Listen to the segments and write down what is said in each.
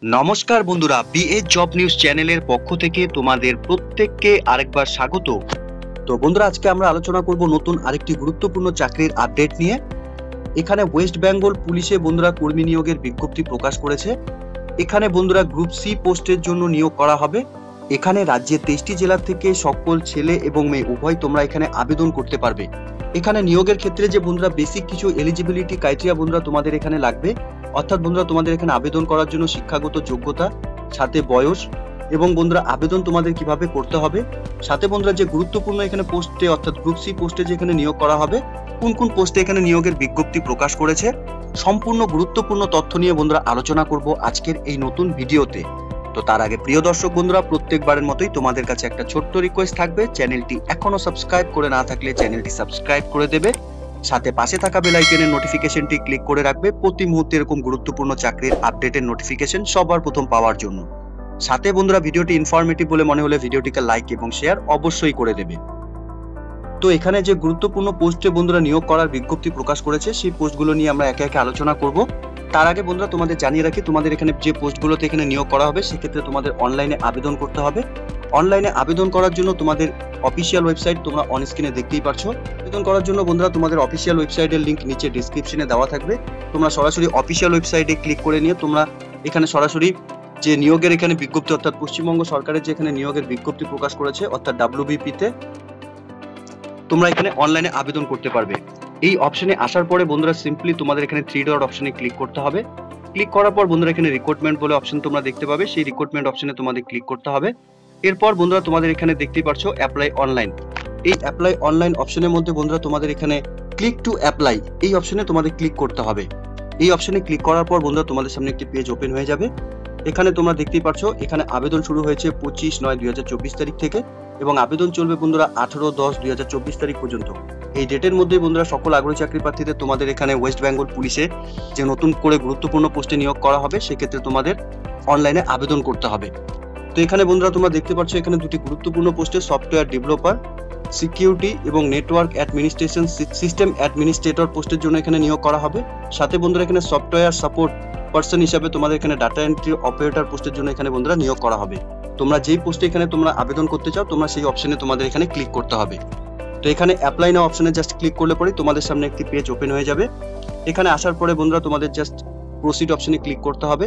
নমস্কার বন্ধুরা, BA job news চ্যানেলের পক্ষ থেকে তোমাদের প্রত্যেককে আরেকবার স্বাগত। তো বন্ধুরা, আজকে আমরা আলোচনা করব নতুন আরেকটি গুরুত্বপূর্ণ চাকরির আপডেট নিয়ে। এখানে ওয়েস্ট বেঙ্গল পুলিশে বন্ধুরা কর্মী নিয়োগের বিজ্ঞপ্তি প্রকাশ করেছে। এখানে বন্ধুরা গ্রুপ সি পোস্টের জন্য নিয়োগ করা হবে। এখানে রাজ্যের 23টি জেলা থেকে সকল ছেলে এবং মেয়ে উভয় তোমরা এখানে আবেদন করতে পারবে। এখানে নিয়োগের ক্ষেত্রে যে বন্ধুরা বেসিক কিছু এলিজিবিলিটি ক্রাইটেরিয়া বন্ধুরা তোমাদের এখানে লাগবে, অর্থাৎ বন্ধুরা তোমাদের এখানে আবেদন করার জন্য শিক্ষাগত যোগ্যতা, সাথে বয়স, এবং বন্ধুরা আবেদন তোমাদের কিভাবে করতে হবে, সাথে বন্ধুরা যে গুরুত্বপূর্ণ এখানে পোস্টে অর্থাৎ গ্রুপ সি পোস্টে যে এখানে নিয়োগ করা হবে, কোন কোন পোস্টে এখানে নিয়োগের বিজ্ঞপ্তি প্রকাশ করেছে, সম্পূর্ণ গুরুত্বপূর্ণ তথ্য নিয়ে বন্ধুরা আলোচনা করব আজকের এই নতুন ভিডিওতে। তো তার আগে প্রিয় দর্শক বন্ধুরা, প্রত্যেকবারের মতোই তোমাদের কাছে একটা ছোট্ট রিকোয়েস্ট থাকবে, চ্যানেলটি এখনো সাবস্ক্রাইব করে না থাকলে চ্যানেলটি সাবস্ক্রাইব করে দেবে, সাথে পাশে থাকা বেল আইকনের নোটিফিকেশনটি ক্লিক করে রাখবে প্রতি মুহূর্তে এরকম গুরুত্বপূর্ণ চাকরির আপডেটের নোটিফিকেশন সবার প্রথম পাওয়ার জন্য। সাথে বন্ধুরা ভিডিওটি ইনফরমেটিভ বলে মনে হলে ভিডিওটিকে লাইক এবং শেয়ার অবশ্যই করে দেবে। তো এখানে যে গুরুত্বপূর্ণ পোস্টে বন্ধুরা নিয়োগ করার বিজ্ঞপ্তি প্রকাশ করেছে সেই পোস্টগুলো নিয়ে আমরা একে একে আলোচনা করব। তার আগে বন্ধুরা তোমাদের জানিয়ে রাখি, তোমাদের এখানে যে পোস্টগুলোতে এখানে নিয়োগ করা হবে সেক্ষেত্রে তোমাদের অনলাইনে আবেদন করতে হবে। অনলাইনে আবেদন করার জন্য তোমাদের অফিসিয়াল ওয়েবসাইট তোমরা অন স্ক্রিনে দেখতেই পারছো। আবেদন করার জন্য বন্ধুরা তোমাদের অফিসিয়াল ওয়েবসাইটের লিংক নিচে ডেসক্রিপশনে দেওয়া থাকবে। তোমরা সরাসরি অফিসিয়াল ওয়েবসাইটে ক্লিক করে নিয়ে তোমরা এখানে সরাসরি যে নিয়োগের এখানে বিজ্ঞপ্তি অর্থাৎ পশ্চিমবঙ্গ সরকারের যে এখানে নিয়োগের বিজ্ঞপ্তি প্রকাশ করেছে অর্থাৎ WBP তে তোমরা এখানে অনলাইনে আবেদন করতে পারবে। এই অপশনে আসার পরে বন্ধুরা সিম্পলি তোমাদের এখানে 3 ডট অপশনে ক্লিক করতে হবে। ক্লিক করার পর বন্ধুরা এখানে রিক্রুটমেন্ট বলে অপশন তোমরা দেখতে পাবে, সেই রিক্রুটমেন্ট অপশনে তোমাদের ক্লিক করতে হবে। এরপর বন্ধুরা তোমাদের এখানে দেখতেই পারছো অ্যাপ্লাই অনলাইন। এই অ্যাপ্লাই অনলাইন অপশনের মধ্যে বন্ধুরা তোমাদের এখানে ক্লিক টু অ্যাপ্লাই এই অপশনে তোমাদের ক্লিক করতে হবে। এই অপশনে ক্লিক করার পর বন্ধুরা তোমাদের সামনে একটি পেজ ওপেন হয়ে যাবে। এখানে তোমরা দেখতেই পারছো এখানে আবেদন শুরু হয়েছে 25/9/2024 তারিখ থেকে এবং আবেদন চলবে বন্ধুরা 18/10/2024 তারিখ পর্যন্ত। এই ডেটের মধ্যে বন্ধুরা সকল আগ্রহী চাকরি প্রার্থীদের তোমাদের এখানে ওয়েস্ট বেঙ্গল পুলিশে যে নতুন করে গুরুত্বপূর্ণ পোস্টে নিয়োগ করা হবে সেক্ষেত্রে তোমাদের অনলাইনে আবেদন করতে হবে। তো এখানে বন্ধুরা তোমরা দেখতে পাচ্ছ এখানে দুটি গুরুত্বপূর্ণ পোস্টে সফটওয়্যার ডেভেলপার, সিকিউরিটি এবং নেটওয়ার্ক অ্যাডমিনিস্ট্রেশন সিস্টেম অ্যাডমিনিস্ট্রেটর পোস্টের জন্য এখানে নিয়োগ করা হবে। সাথে বন্ধুরা এখানে সফটওয়্যার সাপোর্ট পার্সন হিসাবে তোমাদের এখানে ডাটা এন্ট্রি অপারেটর পোস্টের জন্য এখানে বন্ধুরা নিয়োগ করা হবে। তোমরা যেই পোস্টে এখানে তোমরা আবেদন করতে চাও তোমরা সেই অপশনে তোমাদের এখানে ক্লিক করতে হবে। তো এখানে অ্যাপ্লাই নাও অপশনে জাস্ট ক্লিক করলে পরে তোমাদের সামনে একটি পেজ ওপেন হয়ে যাবে। এখানে আসার পরে বন্ধুরা তোমাদের জাস্ট প্রসিড অপশনে ক্লিক করতে হবে।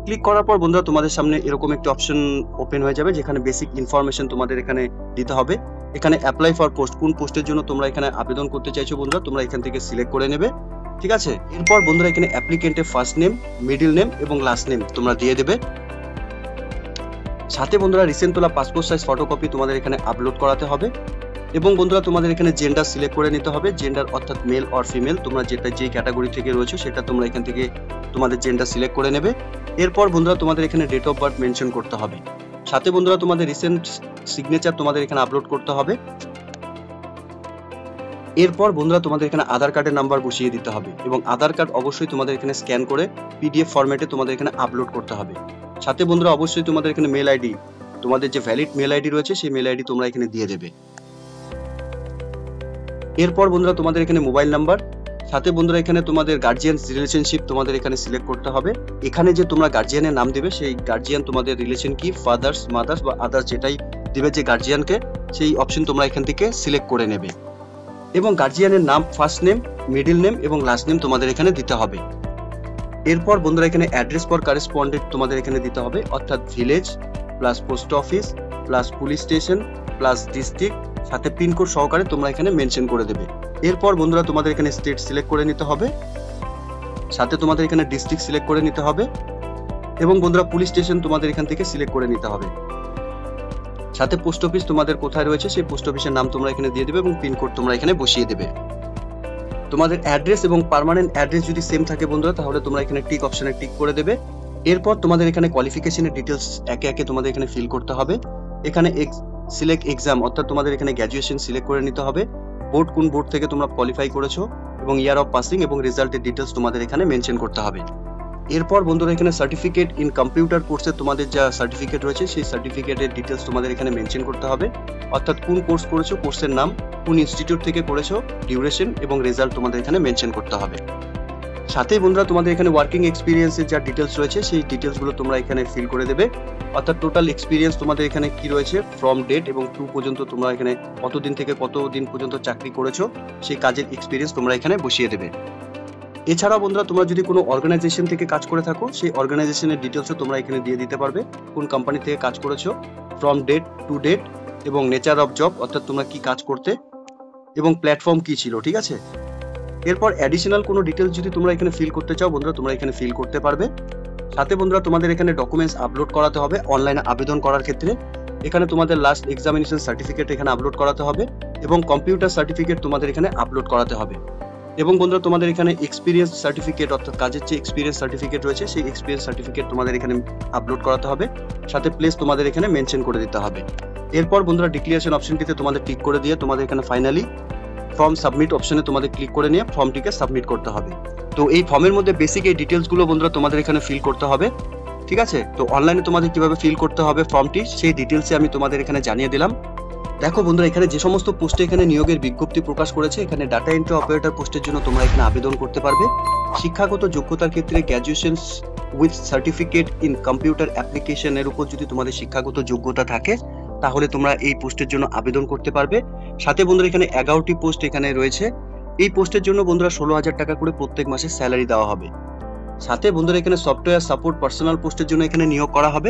ক্লিক করার পর বন্ধুরা তোমাদের সামনে এরকম একটি অপশন ওপেন হয়ে যাবে যেখানে বেসিক ইনফরমেশন তোমাদের এখানে দিতে হবে। এখানে অ্যাপ্লাই ফর পোস্ট, কোন পোস্টের জন্য তোমরা এখানে আবেদন করতে চাইছো বন্ধুরা তোমরা এখান থেকে সিলেক্ট করে নেবে, ঠিক আছে। এরপর বন্ধুরা এখানে অ্যাপ্লিকেন্টের ফার্স্ট নেম, মিডল নেম এবং লাস্ট নেম তোমরা দিয়ে দেবে। সাথে বন্ধুরা রিসেন্ট তোলা পাসপোর্ট সাইজ ফটোকপি তোমাদের এখানে আপলোড করাতে হবে এবং বন্ধুরা তোমাদের এখানে জেন্ডার সিলেক্ট করে নিতে হবে। জেন্ডার অর্থাৎ মেল অর ফিমেল, তোমরা যেটা যেই ক্যাটাগরি থেকে রয়েছে সেটা তোমরা এখান থেকে তোমাদের জেন্ডার সিলেক্ট করে নেবে। এরপর বন্ধুরা তোমাদের এখানে ডেট অফ বার্থ মেনশন করতে হবে। সাথে বন্ধুরা তোমাদের রিসেন্ট সিগনেচার তোমাদের এখানে আপলোড করতে হবে। এরপর বন্ধুরা তোমাদের এখানে আধার কার্ডের নাম্বার বসিয়ে দিতে হবে এবং আধার কার্ড অবশ্যই তোমাদের এখানে স্ক্যান করে PDF ফরম্যাটে তোমাদের এখানে আপলোড করতে হবে। সাথে বন্ধুরা অবশ্যই তোমাদের এখানে মেল আইডি, তোমাদের যে ভ্যালিড মেল আইডি রয়েছে সেই মেল আইডি তোমরা এখানে দিয়ে দেবে। এরপর বন্ধুরা তোমাদের এখানে মোবাইল নাম্বার, সাথে বন্ধুরা এখানে তোমাদের গার্জিয়ান রিলেশনশিপ তোমাদের এখানে সিলেক্ট করতে হবে। এখানে যে তোমরা গার্জিয়ানের নাম দেবে সেই গার্জিয়ান তোমাদের রিলেশন কি, ফাদার্স, মাদার্স বা আদার্স যেটাই দেবে যে গার্জিয়ানকে, সেই অপশন তোমরা এখান থেকে সিলেক্ট করে নেবে এবং গার্জিয়ানের নাম, ফার্স্ট নেম, মিডল নেম এবং লাস্ট নেম তোমাদের এখানে দিতে হবে। এরপর বন্ধুরা এখানে অ্যাড্রেস ফর কারেসপন্ডেন্ট তোমাদের এখানে দিতে হবে, অর্থাৎ village plus post office plus police station plus district সাথে পিনকোড সহকারে তোমরা এখানে মেনশন করে দেবে। এরপর বন্ধুরা তোমাদের এখানে স্টেট সিলেক্ট করে নিতে হবে, সাথে তোমাদের এখানে ডিস্ট্রিক্ট সিলেক্ট করে নিতে হবে এবং বন্ধুরা পুলিশ স্টেশন তোমাদের এখান থেকে সিলেক্ট করে নিতে হবে। সাথে পোস্ট অফিস তোমাদের কোথায় রয়েছে সেই পোস্ট অফিসের নাম তোমরা এখানে দিয়ে দেবে এবং পিনকোড তোমরা এখানে বসিয়ে দেবে। তোমাদের অ্যাড্রেস এবং পার্মানেন্ট অ্যাড্রেস যদি সেম থাকে বন্ধুরা তাহলে তোমরা এখানে টিক অপশনে টিক করে দেবে। এরপর তোমাদের এখানে কোয়ালিফিকেশনের ডিটেলস একে একে তোমাদের এখানে ফিল করতে হবে। এখানে সিলেক্ট এক্সাম অর্থাৎ তোমাদের এখানে গ্র্যাজুয়েশন সিলেক্ট করে নিতে হবে, বোর্ড কোন বোর্ড থেকে তোমরা কোয়ালিফাই করেছো এবং ইয়ার অফ পাসিং এবং রেজাল্টের ডিটেলস তোমাদের এখানে মেনশন করতে হবে। এরপর বন্ধুরা এখানে সার্টিফিকেট ইন কম্পিউটার কোর্সে তোমাদের যা সার্টিফিকেট রয়েছে সেই সার্টিফিকেটের ডিটেলস তোমাদের এখানে মেনশন করতে হবে, অর্থাৎ কোন কোর্স করেছো, কোর্সের নাম, কোন ইনস্টিটিউট থেকে করেছো, ডিউরেশন এবং রেজাল্ট তোমাদের এখানে মেনশন করতে হবে। সাথেই বন্ধুরা তোমাদের এখানে ওয়ার্কিং এক্সপিরিয়েন্সের যা ডিটেলস রয়েছে সেই ডিটেলসগুলো তোমরা এখানে ফিল করে দেবে। অর্থাৎ টোটাল এক্সপিরিয়েন্স তোমাদের এখানে কি রয়েছে ফ্রম ডেট এবং টু পর্যন্ত তোমরা এখানে কতদিন থেকে কতদিন পর্যন্ত চাকরি করেছো সেই কাজের এক্সপিরিয়েন্স তোমরা এখানে বসিয়ে দেবে। এছাড়াও বন্ধুরা তোমরা যদি কোনো অর্গানাইজেশন থেকে কাজ করে থাকো সেই অর্গানাইজেশনের ডিটেলসও তোমরা এখানে দিয়ে দিতে পারবে, কোন কোম্পানি থেকে কাজ করেছো, ফ্রম ডেট টু ডেট এবং নেচার অফ জব অর্থাৎ তোমরা কি কাজ করতে এবং প্ল্যাটফর্ম কি ছিল। ঠিক আছে, এরপর অ্যাডিশনাল কোনো ডিটেলস যদি তোমরা এখানে ফিল করতে চাও বন্ধুরা তোমরা এখানে ফিল করতে পারবে। সাথে বন্ধুরা তোমাদের এখানে ডকুমেন্টস আপলোড করাতে হবে অনলাইনে আবেদন করার ক্ষেত্রে। এখানে তোমাদের লাস্ট এক্সামিনেশন সার্টিফিকেট এখানে আপলোড করাতে হবে এবং কম্পিউটার সার্টিফিকেট তোমাদের এখানে আপলোড করাতে হবে। এবং বন্ধুরা তোমাদের এখানে এক্সপিরিয়েন্স সার্টিফিকেট অর্থাৎ কাজের যে এক্সপিরিয়েন্স সার্টিফিকেট রয়েছে সেই এক্সপিরিয়েন্স সার্টিফিকেট তোমাদের এখানে আপলোড করাতে হবে, সাথে প্লেস তোমাদের এখানে মেনশন করে দিতে হবে। এরপর বন্ধুরা ডিক্লারেশন অপশনটিতে তোমাদের টিক করে দিয়ে তোমাদের এখানে ফাইনালি ফর্ম সাবমিট অপশনে তোমাদের ক্লিক করে নিয়ে ফর্মটিকে সাবমিট করতে হবে। তো এই ফর্মের মধ্যে বেসিক এই ডিটেলসগুলো বন্ধুরা তোমাদের এখানে ফিল করতে হবে। ঠিক আছে, তো অনলাইনে তোমাদের কিভাবে ফিল করতে হবে ফর্মটি সেই ডিটেলসে আমি তোমাদের এখানে জানিয়ে দিলাম। দেখো বন্ধুরা এখানে যে সমস্ত পোস্টে এখানে নিয়োগের বিজ্ঞপ্তি প্রকাশ করেছে, এখানে ডাটা এন্ট্রি অপারেটর পোস্টের জন্য তোমরা এখানে আবেদন করতে পারবে। শিক্ষাগত যোগ্যতার ক্ষেত্রে graduation with certificate in computer application এর উপর যদি তোমাদের শিক্ষাগত যোগ্যতা থাকে তাহলে তোমরা এই পোস্টের জন্য আবেদন করতে পারবে। সাথে বন্ধুরা এখানে 11টি পোস্ট এখানে রয়েছে। এই পোস্টের জন্য বন্ধুরা 16,000 টাকা করে প্রত্যেক মাসে স্যালারি দেওয়া হবে। সাথে বন্ধুরা এখানে সফটওয়্যার সাপোর্ট পার্সোনাল পোস্টের জন্য এখানে নিয়োগ করা হবে।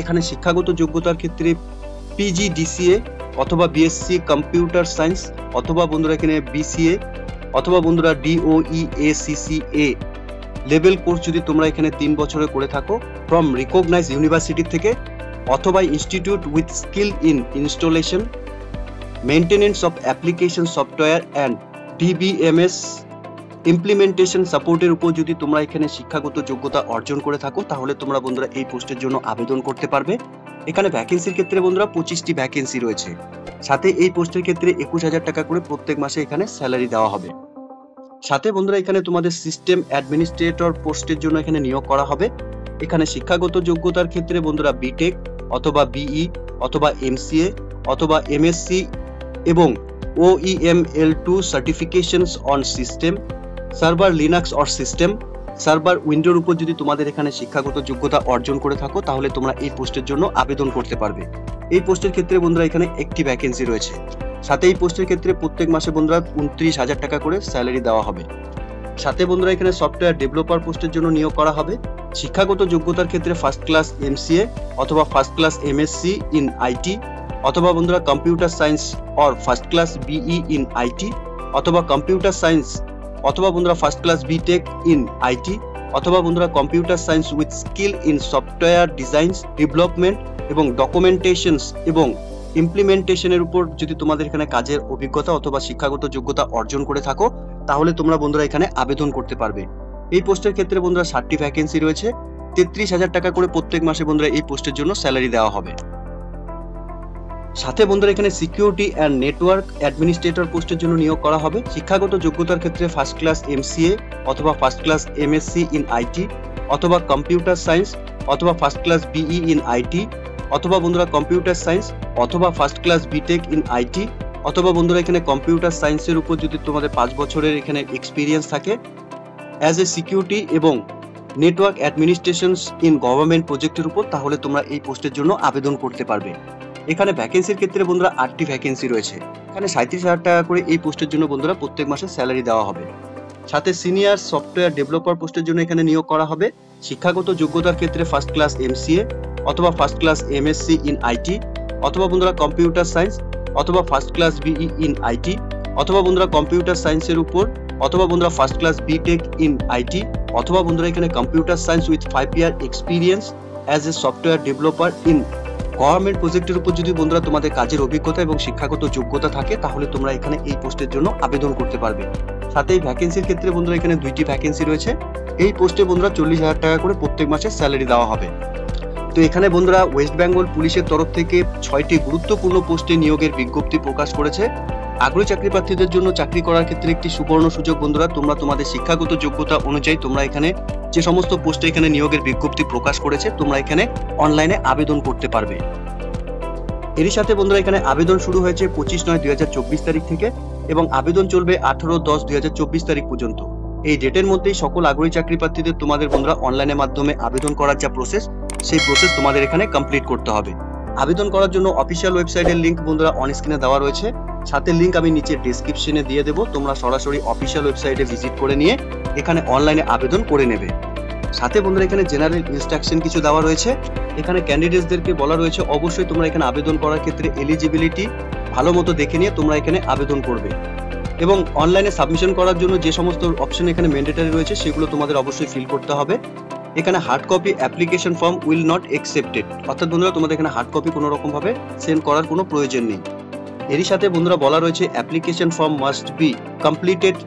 এখানে শিক্ষাগত যোগ্যতার ক্ষেত্রে PGDCA অথবা বিএসসি কম্পিউটার সায়েন্স অথবা বন্ধুরা এখানে BCA অথবা বন্ধুরা DOEACCA লেভেল কোর্স যদি তোমরা এখানে 3 বছরে করে থাকো ফ্রম রিকগনাইজড ইউনিভার্সিটি থেকে অথবা institute with skill in installation maintenance of application software and DBMS implementation সাপোর্টের উপর যদি তোমরা এখানে শিক্ষাগত যোগ্যতা অর্জন করে থাকো তাহলে তোমরা বন্ধুরা এই পোস্টের জন্য আবেদন করতে পারবে। এখানে ভ্যাকেন্সির ক্ষেত্রে বন্ধুরা 25টি ভ্যাকেন্সি রয়েছে। সাথে এই পোস্টের ক্ষেত্রে 21,000 টাকা করে প্রত্যেক মাসে এখানে স্যালারি দেওয়া হবে। সাথে বন্ধুরা এখানে তোমাদের সিস্টেম অ্যাডমিনিস্ট্রেটর পোস্টের জন্য এখানে নিয়োগ করা হবে। এখানে শিক্ষাগত যোগ্যতার ক্ষেত্রে বন্ধুরা BTech অথবা BE অথবা MCA অথবা MSc এবং OEML2 certifications on system server Linux or system server উইন্ডোর উপর যদি তোমাদের এখানে শিক্ষাগত যোগ্যতা অর্জন করে থাকো তাহলে তোমরা এই পোস্টের জন্য আবেদন করতে পারবে। এই পোস্টের ক্ষেত্রে বন্ধুরা এখানে একটি ভ্যাকেন্সি রয়েছে। সাথে এই পোস্টের ক্ষেত্রে প্রত্যেক মাসে বন্ধুরা 29,000 টাকা করে স্যালারি দেওয়া হবে। সাথে বন্ধুরা এখানে সফটওয়্যার ডেভেলপার পোস্টের জন্য নিয়োগ করা হবে। শিক্ষাগত যোগ্যতার ক্ষেত্রে ফার্স্ট ক্লাস MCA অথবা first class MSc in IT অথবা বন্ধুরা computer science or first class BE in IT অথবা কম্পিউটার সায়েন্স অথবা বন্ধুরা first class BTech in IT অথবা বন্ধুরা computer science with skill in software designs development এবং ডকুমেন্টেশনস এবং ইমপ্লিমেন্টেশনের উপর যদি তোমাদের এখানে কাজের অভিজ্ঞতা অথবা শিক্ষাগত যোগ্যতা অর্জন করে থাকো তাহলে তোমরা বন্ধুরা এখানে আবেদন করতে পারবে। এই পোস্টের ক্ষেত্রে বন্ধুরা 60টি ভ্যাকেন্সি রয়েছে। 33,000 টাকা করে প্রত্যেক মাসে বন্ধুরা এই পোস্টের জন্য স্যালারি দেওয়া হবে। সাথে বন্ধুরা এখানে সিকিউরিটি অ্যান্ড নেটওয়ার্ক অ্যাডমিনিস্ট্রেটর পোস্টের জন্য নিয়োগ করা হবে। শিক্ষাগত যোগ্যতার ক্ষেত্রে ফার্স্ট ক্লাস MCA অথবা first class MSc in IT অথবা কম্পিউটার সায়েন্স অথবা first class BE in IT অথবা বন্ধুরা কম্পিউটার সায়েন্স অথবা first class BTech in IT অথবা বন্ধুরা এখানে কম্পিউটার সায়েন্সের উপর যদি তোমাদের 5 বছরের এখানে এক্সপিরিয়েন্স থাকে অ্যাজ এ সিকিউরিটি এবং নেটওয়ার্ক অ্যাডমিনিস্ট্রেশনস ইন গভর্নমেন্ট প্রজেক্টের উপর তাহলে তোমরা এই পোস্টের জন্য আবেদন করতে পারবে। এখানে ভ্যাকেন্সির ক্ষেত্রে বন্ধুরা 8টি ভ্যাকেন্সি রয়েছে। এখানে 37,000 টাকা করে এই পোস্টের জন্য বন্ধুরা প্রত্যেক মাসে স্যালারি দেওয়া হবে। সাথে সিনিয়র সফটওয়্যার ডেভেলপার পোস্টের জন্য এখানে নিয়োগ করা হবে। শিক্ষাগত যোগ্যতার ক্ষেত্রে ফার্স্ট ক্লাস MCA অথবা first class MSc in IT অথবা বন্ধুরা কম্পিউটার সায়েন্স অথবা first class BE in IT অথবা বন্ধুরা কম্পিউটার সায়েন্সের উপর অথবা বন্ধুরা first class BTech in IT অথবা বন্ধুরা এখানে computer science with 5 year experience as a software developer in government প্রজেক্টের উপর যদি বন্ধুরা তোমাদের কাজের অভিজ্ঞতা এবং শিক্ষাগত যোগ্যতা থাকে তাহলে তোমরা এখানে এই পোস্টের জন্য আবেদন করতে পারবে। সাথে এই ভ্যাকেন্সির ক্ষেত্রে বন্ধুরা এখানে 2টি ভ্যাকেন্সি রয়েছে। এই পোস্টে বন্ধুরা 40,000 টাকা করে প্রত্যেক মাসে স্যালারি দেওয়া হবে। তো এখানে বন্ধুরা ওয়েস্ট বেঙ্গল পুলিশের তরফ থেকে 6টি গুরুত্বপূর্ণ পোস্টে নিয়োগের বিজ্ঞপ্তি প্রকাশ করেছে। আগ্রহী চাকরি প্রার্থীদের জন্য চাকরি করার ক্ষেত্রে একটি সুবর্ণ সুযোগ বন্ধুরা। তোমরা তোমাদের শিক্ষাগত যোগ্যতা অনুযায়ী তোমরা এখানে যে সমস্ত পোস্টে এখানে নিয়োগের বিজ্ঞপ্তি প্রকাশ করেছে তোমরা এখানে অনলাইনে আবেদন করতে পারবে। এরই সাথে বন্ধুরা এখানে আবেদন শুরু হয়েছে 25/9/2024 তারিখ থেকে এবং আবেদন চলবে 18/10/2024 তারিখ পর্যন্ত। এই ডেটের মধ্যেই সকল আগ্রহী চাকরি প্রার্থীদের তোমাদের বন্ধুরা অনলাইনের মাধ্যমে আবেদন করার যা প্রসেস, সেই প্রসেস তোমাদের এখানে কমপ্লিট করতে হবে। আবেদন করার জন্য অফিসিয়াল ওয়েবসাইটের লিংক বন্ধুরা অন স্ক্রিনে দেওয়া রয়েছে, সাথে লিংক আমি নিচে ডেসক্রিপশনে দিয়ে দেবো। তোমরা সরাসরি অফিসিয়াল ওয়েবসাইটে ভিজিট করে নিয়ে এখানে অনলাইনে আবেদন করে নেবে। সাথে বন্ধুরা এখানে জেনারেল ইনস্ট্রাকশন কিছু দেওয়া রয়েছে। এখানে ক্যান্ডিডেটসদেরকে বলা রয়েছে অবশ্যই তোমরা এখানে আবেদন করার ক্ষেত্রে এলিজিবিলিটি ভালো মতো দেখে নিয়ে তোমরা এখানে আবেদন করবে, এবং অনলাইনে সাবমিশন করার জন্য যে সমস্ত অপশন এখানে ম্যান্ডেটরি রয়েছে সেগুলো তোমাদের অবশ্যই ফিল করতে হবে। এখানে hard copy application form will not accepted, অর্থাৎ বন্ধুরা তোমাদের এখানে হার্ড কপি কোনো রকম ভাবে সেন্ড করার কোনো প্রয়োজন নেই। এরই সাথে বন্ধুরা বলা রয়েছে application form must be completed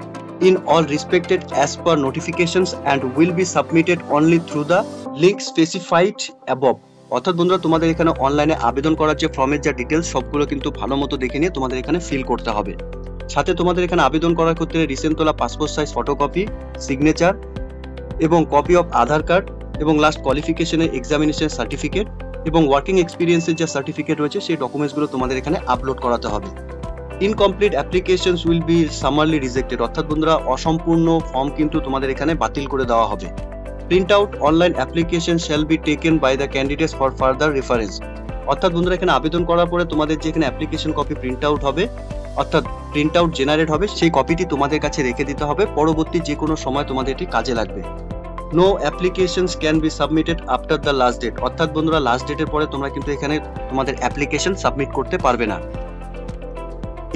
in all respected as per notifications and will be submitted only through the link specified above। অর্থাৎ বন্ধুরা তোমাদের এখানে অনলাইনে আবেদন করার যে ফর্মের যা ডিটেলস সবগুলো কিন্তু ভালো মতো দেখে নিয়ে তোমাদের এখানে ফিল করতে হবে। সাথে তোমাদের এখানে আবেদন করার ক্ষেত্রে রিসেন্ট তোলা পাসপোর্ট সাইজ ফটোকপি, সিগনেচার এবং কপি অফ আধার কার্ড এবং লাস্ট কোয়ালিফিকেশনের এক্সামিনেশন সার্টিফিকেট এবং ওয়ার্কিং এক্সপিরিয়েন্সের যা সার্টিফিকেট রয়েছে সেই ডকুমেন্টসগুলো তোমাদের এখানে আপলোড করাতে হবে। Incomplete applications will be সামারলি rejected, অর্থাৎ বন্ধুরা অসম্পূর্ণ ফর্ম কিন্তু তোমাদের এখানে বাতিল করে দেওয়া হবে। Print out online application shall be taken by the candidates for further reference, অর্থাৎ বন্ধুরা এখানে আবেদন করার পরে তোমাদের যে এখানে অ্যাপ্লিকেশন কপি প্রিন্ট আউট হবে, অর্থাৎ প্রিন্ট আউট জেনারেট হবে, সেই কপিটি তোমাদের কাছে রেখে দিতে হবে, পরবর্তী যে কোনো সময় তোমাদের এটি কাজে লাগবে। No applications can be submitted after the last date, অর্থাৎ বন্ধুরা লাস্ট ডেটের পরে তোমরা কিন্তু এখানে তোমাদের অ্যাপ্লিকেশন সাবমিট করতে পারবে না।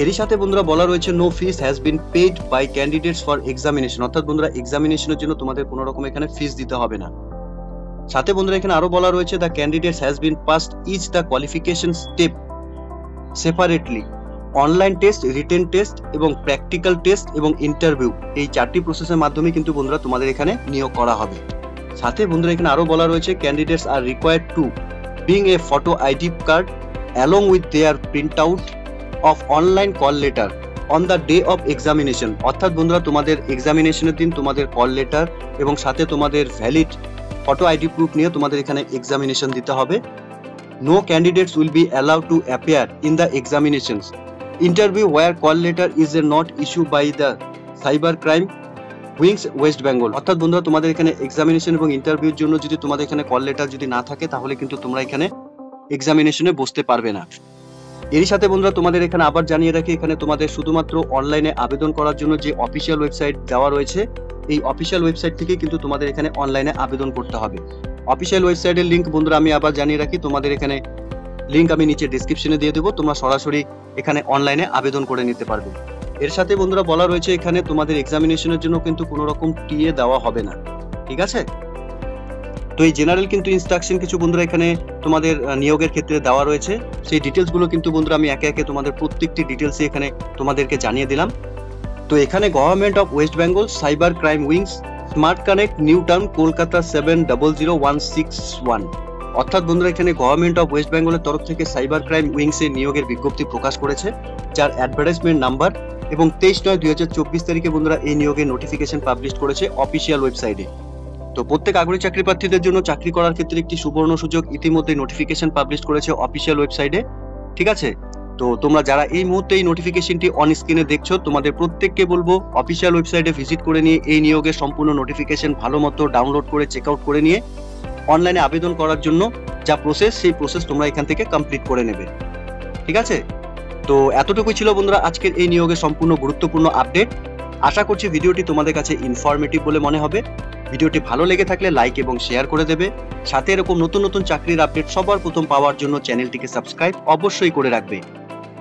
এরই সাথে বন্ধুরা বলা রয়েছে no fees has been paid by candidates for examination, অর্থাৎ বন্ধুরা এক্সামিনেশনের জন্য তোমাদের কোনো রকম এখানে ফিস দিতে হবে না। সাথে বন্ধুরা এখানে আরো বলা রয়েছে the candidates has been passed each the qualification step separately, online test, written test এবং প্র্যাকটিক্যাল টেস্ট এবং ইন্টারভিউ, এই চারটি প্রসেসের মাধ্যমে কিন্তু বন্ধুরা তোমাদের এখানে নিয়োগ করা হবে। সাথে বন্ধুরা এখানে আরো বলা রয়েছে candidates are required to bring a photo ID card along with their print out of online call letter on the day of examination, অর্থাৎ বন্ধুরা তোমাদের এক্সামিনেশনের দিন তোমাদের কল লেটার এবং সাথে তোমাদের ভ্যালিড ফটো আইডি প্রুফ নিয়ে তোমাদের এখানে এক্সামিনেশন দিতে হবে। No candidates will be allowed to appear in the examinations interview where call letter is a not issue by the cyber crime wings West Bengal, অর্থাৎ বন্ধুরা তোমাদের এখানে এক্সামিনেশন এবং ইন্টারভিউর জন্য যদি তোমাদের এখানে কল লেটার যদি না থাকে তাহলে কিন্তু তোমরা এখানে এক্সামিনেশনে বসতে পারবে না। এরই সাথে বন্ধুরা তোমাদের এখানে আবার জানিয়ে রাখি এখানে তোমাদের শুধুমাত্র অনলাইনে আবেদন করার জন্য যে অফিসিয়াল ওয়েবসাইট দেওয়া রয়েছে এই অফিসিয়াল ওয়েবসাইট থেকে কিন্তু তোমাদের এখানে অনলাইনে আবেদন করতে হবে। অফিসিয়াল ওয়েবসাইটের লিংক বন্ধুরা আমি আবার জানিয়ে রাখি, তোমাদের এখানে লিংক আমি নিচে ডেসক্রিপশনে দিয়ে দেবো, তোমরা সরাসরি এখানে অনলাইনে আবেদন করে নিতে পারবে। এর সাথে বন্ধুরা বলা রয়েছে এখানে তোমাদের এক্সামিনেশনের জন্য কিন্তু কোনো রকম টিএ দেওয়া হবে না, ঠিক আছে? তো এই জেনারেল কিন্তু ইনস্ট্রাকশন কিছু বন্ধুরা এখানে তোমাদের নিয়োগের ক্ষেত্রে দেওয়া রয়েছে, সেই ডিটেলস গুলো কিন্তু বন্ধুরা আমি একে একে তোমাদের প্রত্যেকটি ডিটেলসই এখানে তোমাদেরকে জানিয়ে দিলাম। তো এখানে government of West Bengal cyber crime wings smart connect new town Kolkata 700161, অর্থাৎ বন্ধুরা এখানে গভর্নমেন্ট অফ ওয়েস্ট বেঙ্গলের তরফ থেকে সাইবার ক্রাইম উইংস এর নিয়োগের বিজ্ঞপ্তি প্রকাশ করেছে, যার অ্যাডভার্টাইজমেন্ট নাম্বার এবং 23/9/2024 তারিখে বন্ধুরা এই নিয়োগের নোটিফিকেশন পাবলিশ করেছে অফিসিয়াল ওয়েবসাইটে। তো প্রত্যেক আগ্রহী চাকরি প্রার্থীদের জন্য চাকরি করার ক্ষেত্রে একটি সুবর্ণ সুযোগ ইতিমধ্যে নোটিফিকেশন পাবলিশ করেছে অফিসিয়াল ওয়েবসাইটে, ঠিক আছে? তো তোমরা যারা এই মুহূর্তে এই নোটিফিকেশনটি অন স্ক্রিনে দেখছো তোমাদের প্রত্যেককে বলবো অফিসিয়াল ওয়েবসাইটে ভিজিট করে নিয়ে এই নিয়োগের সম্পূর্ণ নোটিফিকেশন ভালো মতো ডাউনলোড করে চেক আউট করে নিয়ে অনলাইনে আবেদন করার জন্য যা প্রসেস সেই প্রসেস তোমরা এখান থেকে কমপ্লিট করে নেবে, ঠিক আছে? তো এতটুকুই ছিল বন্ধুরা আজকের এই নিয়োগের সম্পূর্ণ গুরুত্বপূর্ণ আপডেট। আশা করছি ভিডিওটি তোমাদের কাছে ইনফরমেটিভ বলে মনে হবে। ভিডিওটি ভালো লেগে থাকলে লাইক এবং শেয়ার করে দেবে, সাথে এরকম নতুন নতুন চাকরির আপডেট সবার প্রথম পাওয়ার জন্য চ্যানেলটিকে সাবস্ক্রাইব অবশ্যই করে রাখবে।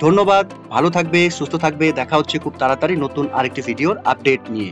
ধন্যবাদ, ভালো থাকবে, সুস্থ থাকবে, দেখা হচ্ছে খুব তাড়াতাড়ি নতুন আরেকটি ভিডিওর আপডেট নিয়ে।